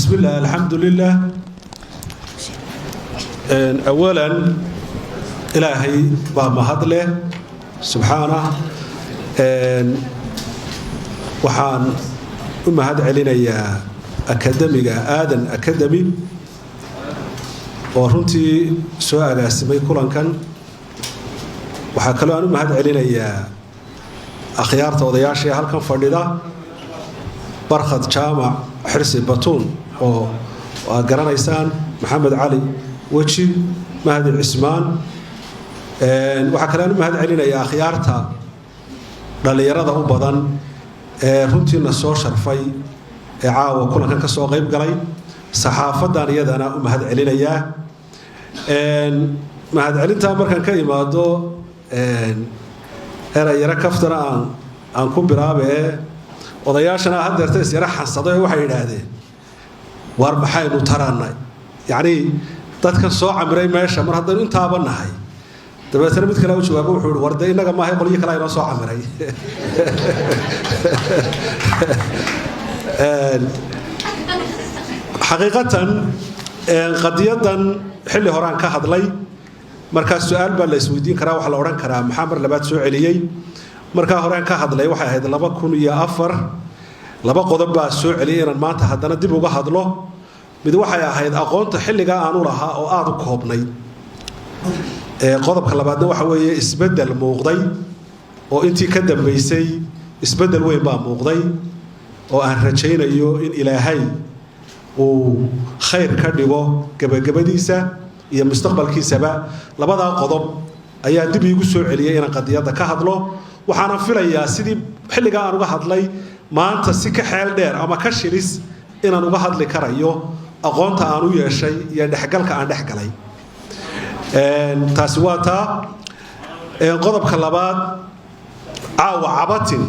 بسم الله الحمد لله. أولا إلهي بمهد له سبحانه وحان مهد علينا يا أكاديمي آدم أكاديمي ورنتي سؤال اسمي كلن كان وحكلوا أنا مهد علينا يا أخيار توضياشي هل كان فرديدا برخد جامع حرسي بطون وقران إيسان محمد علي وجي مهد العثمان وحكلوا أنا مهد علينا يا أخيارتا اللي يرضى أبدا runtii na soo sharfay caawa kulankan ka soo qayb galay saxaafadan iyadana u mahad celinayaa mahad celinta markan ka imaado erayara kaftana aan ku bilaabay odayaashana hadeerta is yara xansaday waxay yiraahdeen war maxaynu taraanay yaani dadkan soo camiray meesha mar haddaan intaaba nahay dabeetana mid kale u jawaabo wuxuu warday inaga ma hay qoliyo kale inoo soo camiray xaqiiqatan qadiyadan xilli horaan ka hadlay marka su'aal baa la isweydiin karaa waxa la oran karaa maxaa mar labaad soo celiyay marka horaan ka hadlay waxay ahayd 2004 laba qodob baa soo celiyay inaan maanta haddana dib uga hadlo mid waxay ahayd aqoonta xilliga aan u lahaa oo aad u koobnay qodobka labaadna waxa weeye isbedel muuqday oo intii ka dambeysay isbedel weyn baa muuqday oo aan rajaynayo in ilaahay uu khayr ka dhigo gabagabadiisa iyo mustaqbalkiisaba labada qodob ayaa dib iigu soo celiyay inaan qadiyada ka hadlo waxaana filayaa sidii xilliga aan uga hadlay maanta si ka xeel dheer ama ka shilis inaan uga hadli karayo aqoonta aan u yeeshay iyo dhexgalka aan dhexgalay taasi waa taa qodobka labaad caawa cabatin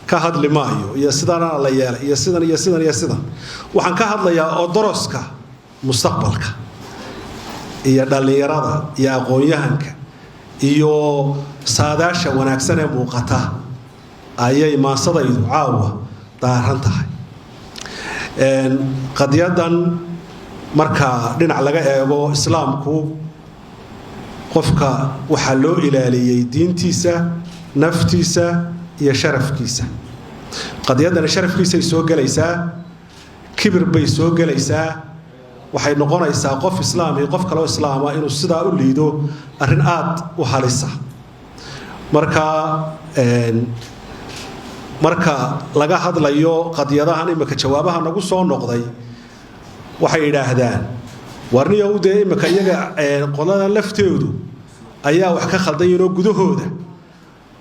ka hadli maayo iyo sidana la yeelay iyo sidan waxaan ka hadlayaa odoroska mustaqbalka iyo dhalinyarada iyo aqoonyahanka iyo saadaasha wanaagsan ee muuqata ayay maasadaydu caawa daaran tahay qadiyadan marka dhinac laga eego islaamku qofka waxa loo ilaaliyay diintiisa naftiisa iyo sharafkiisa qadiyadan sharafkiisa ay soo galaysaa kibir bay soo galaysaa waxay noqonaysaa qof islaami qof kale oo islaama inuu sidaa u liido arin aad u halisa marka laga hadlayo qadiyadahan imika jawaabaha nagu soo noqday waxay yiraahdaan warniyo u dee imika iyaga qolada lafteedu ayaa wax ka khaldayeen oo gudahooda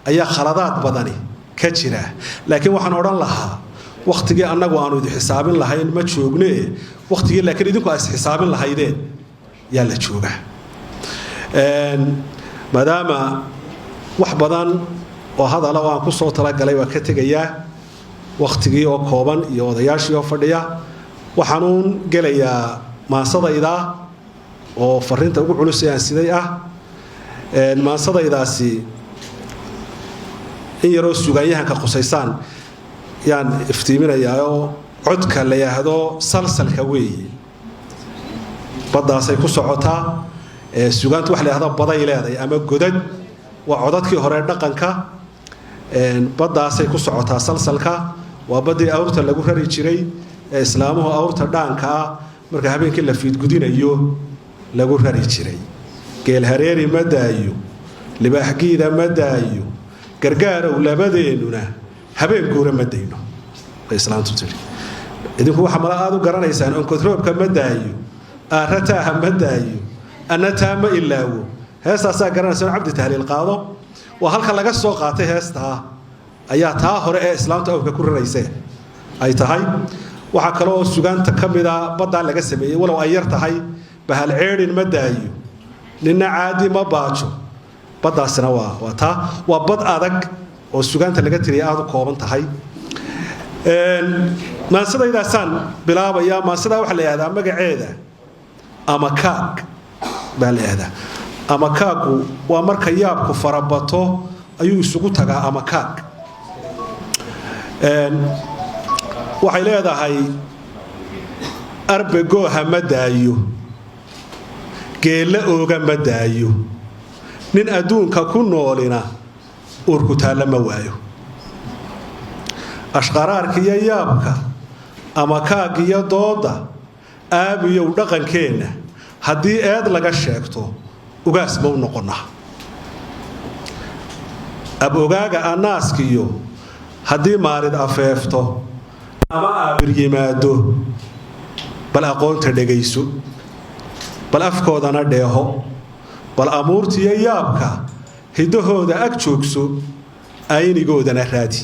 ayaa khaladaad badani ka jira laakiin waxaan oran lahaa waqtigii annagu aanu idin xisaabin lahayn ma joogne waqtigii laakiin idinku ay xisaabin lahaydeen yaa la jooga maadaama wax badan oo hadal aan ku soo tala galay waa ka tagayaa waqtigii oo kooban iyo odayaashii oo fadhiya waxaan gelayaa maasadayda oo fariinta ugu culus ee aan siday ah maasadaydaasi in yaroo suugaanyahanka qusaysaan yaan iftiiminayaa oo codka la yiraahdo salsalka weeye badaasay ku socotaa suugaantu wax la yiraahdo baday leedahay ama godad waa codadkii hore dhaqanka badaasay ku socotaa salsalka waa badii awrta lagu rari jiray ee islaamuhu awrta dhaanka ah marka habeenkii la fiidgudinayo lagu rari jiray geel hareeri ma daayo libaaxgiida ma daayo gargaarow labadeenuna habeen guura ma dayno islaamtu tiri idinku waxa mala aad u garanaysaan on kontroobka ma daayo aarataha ma daayo anata ma ilaawo heestaasa garanaysaan cabdi tahliil qaado waa halka laga soo qaatay heesta ayaa taa hore ee islaamta awka ku raraysay ay tahay waxa kale oo sugaanta kamida badda laga sameeyay walow ay yar tahay bahal ceerin ma daayo nina caadi ma baajo baddaasina waa taa waa bad adag oo sugaanta laga tiriyay aad u kooban tahay maasadaydaasaan bilaabaya maasada waxa la yiraahdaa magaceeda ama kaag baa la yiraahdaa ama kaagu waa marka yaabku farabato ayuu isugu tagaa ama kaag waxay leedahay arbegooha ma daayo geella ooga ma daayo nin adduunka ku noolina uurku taalla ma waayo ashqaraarkiiyo yaabka ama kaagiyo dooda aabiyow dhaqankeenna haddii eed laga sheegto ugaas ma u noqonnaa ab-ogaaga annaaskiyo haddii maalid afeefto ama aabir yimaado bal aqoonta dhegayso bal afkoodana dheeho bal amuurtiyo yaabka hiddahooda ag joogso aynigoodana raadi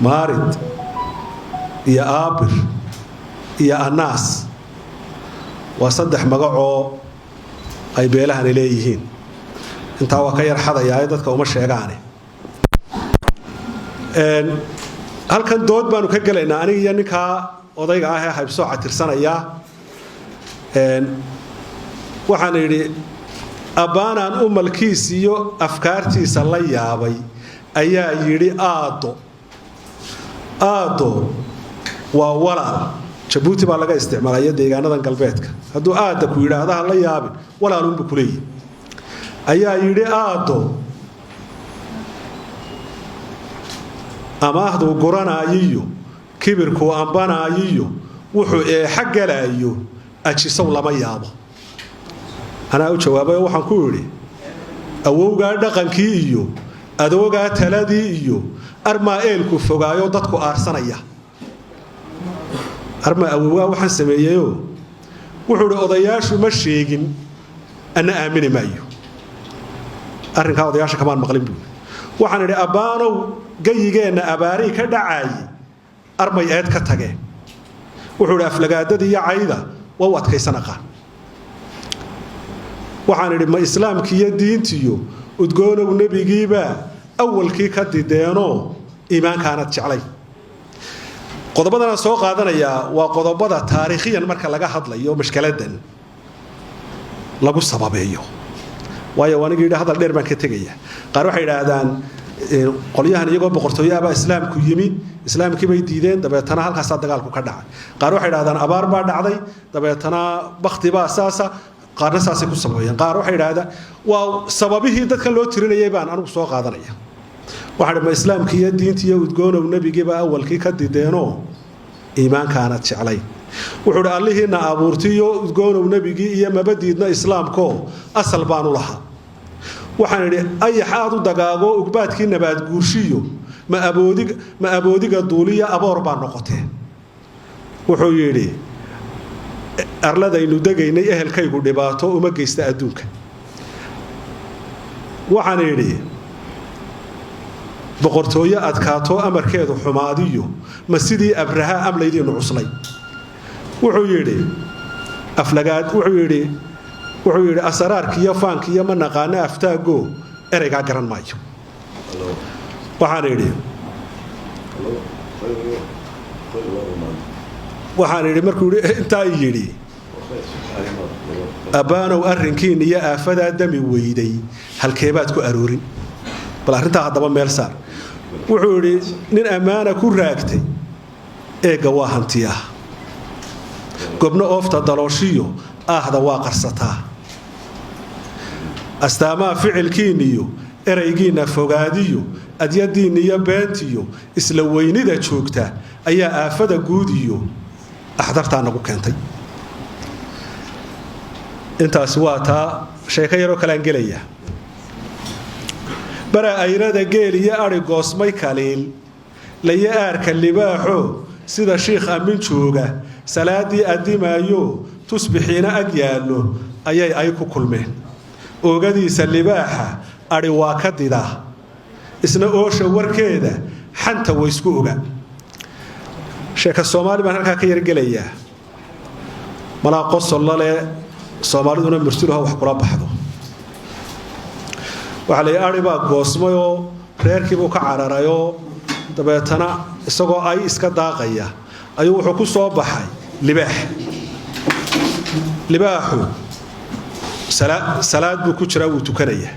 maarid iyo aabir iyo annaas waa 3 magacoo ay beelahani leeyihiin intaa waa ka yar xadayaa dadka uma sheegaane halkan dood baanu ka galaynaa aniga iyo ninka odayga ah ee haybsoo catirsanaya waxaan yidhi abbaanaan umalkiis iyo afkaartiisa la yaabay ayaa yidhi aado waa walaal jabuuti baa laga isticmaalaya deegaanadan galbeedka hadduu aada ku yidhaahdaha la yaabin walaalunbu ku leeyihi ayaa yidhi aado amaahduu guranaayiyo kibirkuu ambanaayiyo wuxuu eexa galaayo ajisow lama yaabo anaa u jawaabayo waxaan ku yidhi awowgaa dhaqankii iyo adoogaa taladii iyo armaa eelku fogaayo dadku aarsanaya armaa awowgaa waxaan sameeyeyoo wuxuu idhi odayaashu ma sheegin anna aamini maayo arrinkaa odayaasha kamaan maqlin buui waxaan idhi abbaanow gayigeenna abaarii ka dhacaaye armay eed ka tageen wuxuu idhi aflagaadada iyo cayda waa u adkaysan aqaan waxaan idhi ma islaamkiiyo diintiyo udgoonow nebigiibaa awalkii ka dideenoo iimaankaanad jeclay qodobadanaan soo qaadanayaa waa qodobada taariikhiyan marka laga hadlayo mashkaladan lagu sababeeyo waayo aniga yidhi hadal dheer baan ka tegaya qaar waxay yidhaahdaan qolyahan iyagoo boqortooyaabaa islaamku yimi islaamkii bay diideen dabeetana halkaasaa dagaalku ka dhacay qaar waxay yidhahdaan abaar baa dhacday dabeetana bakti baa saasa qaarna saasay ku sababeeyeen qaar waxay yidhaahdaan waa sababihii dadka loo tirinayay baan anigu soo qaadanaya waxaan ma islaamkii iyo diintii iyo udgoonow nebigiiba awalkii ka dideenoo iimaankaanad jeclay wuxuu idhi allihiina abuurtay iyo udgoonow nebigii iyo mabadiidna islaamkoo asal baanu lahaa waxaan idhi ayax aad u dagaago ugbaadkii nabaad guurshiyo ma aboodiga duuliya aboor baa noqotee wuxuu yidhi arladaynu degaynay ehelkaygu dhibaato uma geysta adduunka waxaan idhi boqortooyo adkaato amarkeedu xumaadiyo ma sidii abraha amlaydiinu cuslay wuxuu yidhi asaraarkiiyo faankiiyo ma naqaano aftaago ereygaa garan maayo waxaan idhi markuu intaa yidhi abbaanow arrinkiin iyo aafadaa dami weyday halkeebaad ku aroorin bal arrintaa haddaba meel saar wuxuu yidhi nin ammaana ku raagtay eegga waa hantiyaa gobno oofta dalooshiyo aahda waa qarsataa astaamaha ficilkiinniyo eraygiinna fogaadiyo adyadiinniyo beentiyo isla weynida joogta ayaa aafada guud iyo axdartaa nagu keentay intaasi waa taa sheeko yaroo kalaan gelaya bara ayrada geel iyo adhi goosmay kaliil layo aarka libaaxo sida shiikh amin jooga salaadii addimaayo tusbixiina ag yaallo ayay ay ku kulmeen oogadiisa libaaxa adhi waa ka didaa isna oosha warkeeda xanta waysku oga sheeka soomaali baan halkaa ka yargelayaa malaa qosolla leh soomaaliduna murtiluha wax kula baxdo waxaa la yidhi adhi baa goosmayoo reerkiibuu ka cararayoo dabeetana isagoo ay iska daaqaya ayuu wuxuu ku soo baxay libaaxu salaad buu ku jiraa wuu tukanayaa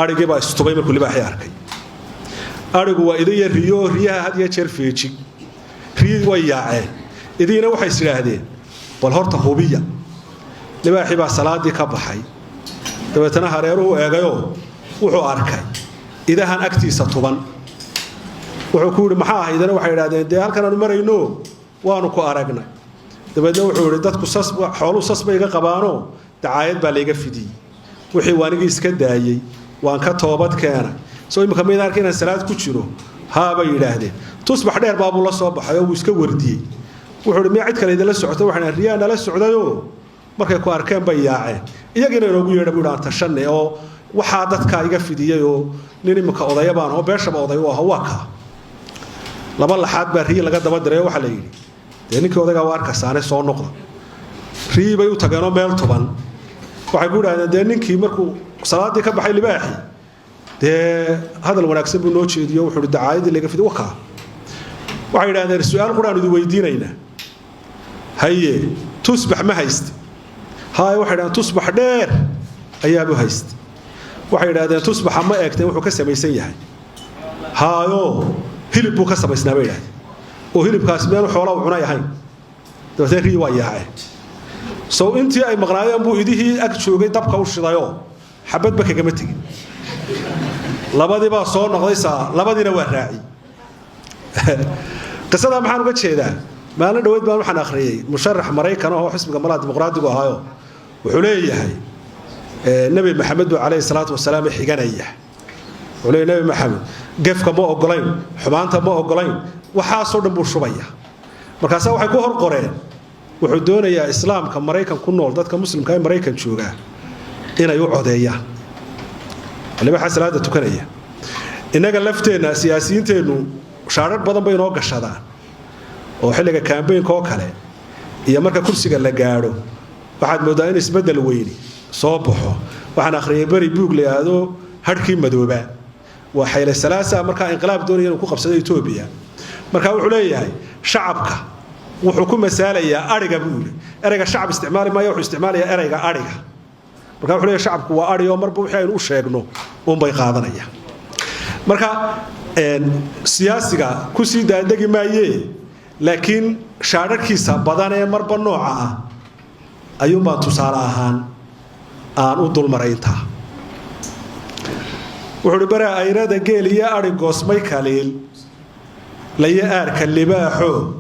adhigii baa istubay markuu libaaxii arkay adhigu waa idaya riyo riyaha had iyo jeer feejig riid way yaaceen idiina waxay isiraahdeen bal horta hubiya libaaxi baa salaadii ka baxay dabeetana hareeruhu eegayo wuxuu arkay idahan agtiisa tuban wuxuu ku yiri maxaa ahaydana waxay yiraahdeen de halkan aanu marayno waanu ku aragnay dabeedna wuxuu yiri dadku xooluhu sasba iga qabaano dacaayad baa leega fidiyay wixii waanigi iska daayay waan ka toobad keenay soo imka meed arkay inaan salaad ku jiro haaba yiraahdeen tusbax dheer baabu la soo baxay oo uu iska wardiyay wuxuu yiri cid kale idin la socoto waxaan riyaan la socdayo markay ku arkeen bay yaaceen iyagina inoogu yeedhay buu dhaanta shanne oo waxa dadka iga fidiyay oo nin imka odayabaan oo beeshaba oday u ah waa ka laba laxaad baa riyo laga daba diray waxa la yiri ninkii odaga waa arkasaane soo noqda riibay u tageeno meel tuban waxay ku yiraahdeen ninkii markuu salaadii ka baxay libaaxi hadal wanaagsan buu noo jeediyo wuxuu dacaayadii laga fiday waka waxay yiraahdeen su'aal quraan idin weydiinayna haye tusbax ma hayst haay waxay yiraahdeen tusbax dheer ayaa buu hayst waxay yiraahdeen tusbax ma eegteen wuxuu ka samaysan yahay haayo hilib buu ka samaysnaa bay yiraahdeen oo hilibkaas meel xoolo u cunay ahayn dabeetana rii waa yaacay soo intii ay maqnaayeen buu idihii ag joogay dabka u shidayo xabadba kagama tagin labadii baa soo noqdaysaa labadiina waa raaci qisada maxaan uga jeedaa maalin dhaweyd baan waxaan akhriyay musharax Mareykan oo xisbiga malaha dimuqraadiga ahaayo wuxuu leeyahay nabi maxamed alayhi salaatu wasalaam xiganaya wuxuu leeyahay nabi maxamed gefka ma ogolayn xumaanta ma ogolayn waxa soo dhan buu shubaya markaas waxay ku hor qoreen wuxuu doonayaa islaamka Mareykan ku nool dadka muslimka ee Mareykan jooga inay u codeeyaan waliba xasalaada tukanaya inaga lafteena siyaasiyiinteenu shaarar badan bay noo gashadaan oo xilliga campaign-ka oo kale iyo marka kursiga la gaaro waxaad moodaa in isbedel weyn soo baxo waxaan akhriyay bari buug leeyaado hadkii madooba waa xayla salaasa marka inqilaab doonayeen ku qabsaday Itoobiya marka wuxuu leeyahay shacabka wuxuu ku masaalayaa ariga buu erayga shacab isticmaali maayo wuxuu isticmaalayaa erayga ariga marka wuxuu leeyahay shacabku waa ari oo marba wixii aynu u sheegno bay qaadanayaan marka siyaasiga ku sii daadagi maayee laakiin shaararkiisa badan ee marba nooca ah ayuu baa tusaale ahaan aan u dulmaraynta wuxuu baraa ayrada geel iyo ari goosmay kaliil laya aarka libaaxo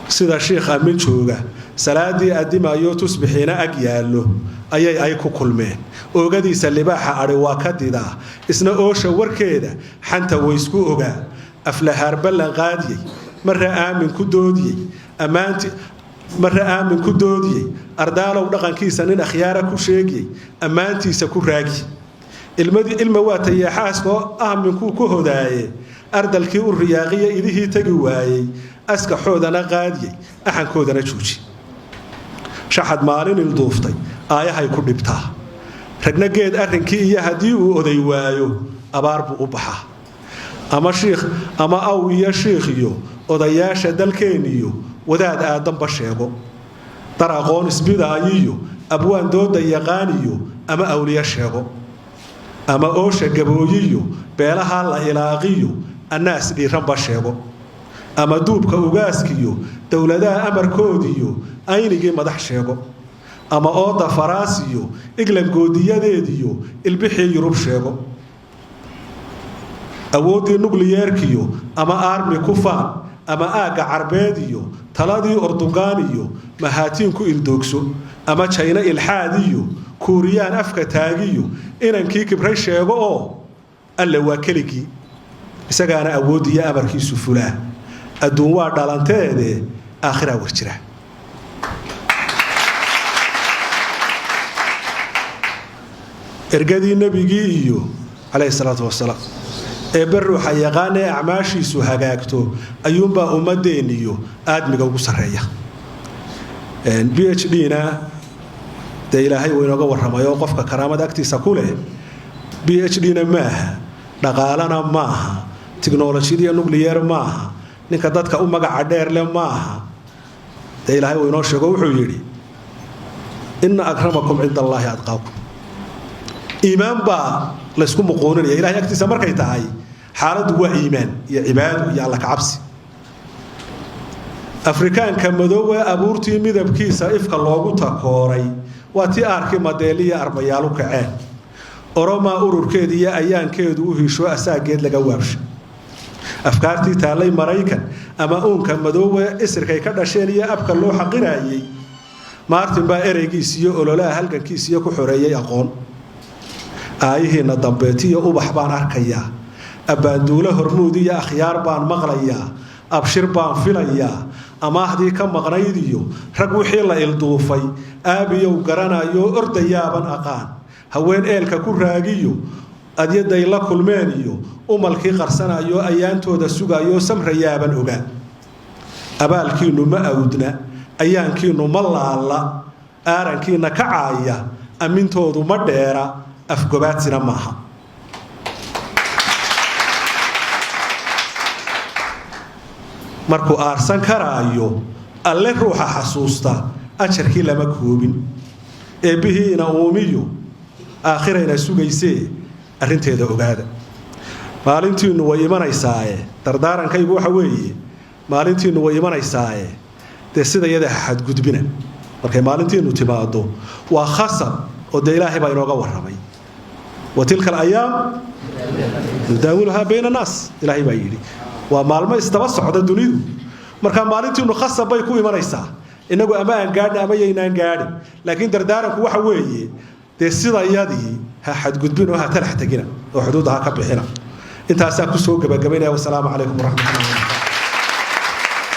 sida sheekh Amin jooga salaadii adimayo tusbixiina ag yaalo ay ku kulmeen oogadiisa libaaxa ari waa ka didaa isna oosha warkeeda xanta way isku ogaa aflahaar ballan qaadiyay marra aamin ku doodiyay amaanti marra aamin ku doodiyay ardaalow dhaqankiisa nin akhyaara ku sheegay amaantiisa ku raagi ilma waa tayaxaasko aaminku ku hodaaye ardalkii u riyaaqiye idihii tagi waayay aska xoodana qaadiyay axankoodana jooji shaxad maalin il duuftay aayahay ku dhibtaa ragna geed arrinkii iyo haddii uu oday waayo abaar buu u baxaa ama sheekh ama aw iyo sheekh iyo odayaasha dalkeeniyo wadaad aadanba sheego dar aqoon isbidaayiyo abwaan dooda yaqaaniyo ama awliya sheego ama oosha gabooyiyo beelaha la ilaaqiyo annaas dhiiranba sheego ama duubka ugaaskiyo dawladaha amarkoodiyo aynigii madax sheego ama ooda faraasiyo iglan goodiyadeediyo ilbixii yurub sheego awoodii nukliyeerkiyo ama armi ku faan ama aaga carbeediyo taladii ordugaaniyo mahaatiin ku ildoogso ama China ilhaadiyo kuuriyaan afka taagiyo inankii kibray sheego oo alla waa keligii isagaana awoodiya amarkiisu fulaa adduun waa dhalanteede aakhira warjira ergadii nabigii iyo alayhi salaatu wasalaam ee barruuxa yaqaan ee acmaashiisu hagaagto ayuunbaa ummadeeniyo aadmiga ugu sareeya PhD-na de ilaahay uu inooga warramayo qofka karaamada agtiisa ku leh PhD-na maaha dhaqaalana maaha tiknoolajiyada nuclear maaha ninka dadka u magaca dheer leh maaha de ilaahay uu inoo sheego wuxuu yiri inna akramakum inda Allahi atqaakum iimaan baa la isku muqoonaya ilaahay agtiisa markay tahay xaaladu waa iimaan iyo cibaado iyo alla ka cabsi afrikaanka madoowe abuurtii midabkiisa ifka loogu takooray waa tii aarkii madeeliya armayaalu kaceen oromaa ururkeediiyo ayaankeedu u hisho asaageed laga waabshay afkaartii taallay maraykan ama uunka madoowe isirkay ka dhasheen iyo abka loo xaqinayay maartin baa ereygiisiyo ololaha halgankiisiyo ku xoreeyay aqoon aayihiina dambeetiyo ubax baan arkayaa abbaanduulo hormuud iyo akhyaar baan maqlayaa abshir baan filayaa amaahdii ka maqnayd iyo rag wixii la ilduufay aabiyow garanayo ordayaaban aqaan haween eelka ku raagiyo adyaday la kulmeen iyo umalkii qarsanayo ayaantooda sugayo samrayaaban ogaa abaalkiinu ma awdna ayaankiinu ma laala aarankiina ka caaya amintoodu ma dheera afgobaadsina maaha markuu aarsan karaayo alle ruuxa xasuusta ajarkii lama koobin eebbihiina uumiyo aakhirayna sugaysee arrinteeda ogaada maalintiinnu way imanaysaaye dardaarankaygu waxa weeye maalintiinnu way imanaysaaye dee sida iyada xadgudbina markay maalintiinnu timaado waa khasab oo dee ilaahay baa inooga warramay wa tilka alayaam nudaawiluhaa bayna annaas ilaahay baa yidhi waa maalmo isdaba socda dunidu marka maalintiinnu khasab bay ku imanaysaa inagu ama aan gaadhin ama yaynaan gaadhin laakiin dardaaranku waxa weeye dee sida iyadii ha xadgudbin oo ha talax tegina oo xuduudda ha ka bixina intaasaa ku soo gabagabaynaya wasalaamu calaykum waraxmatullahi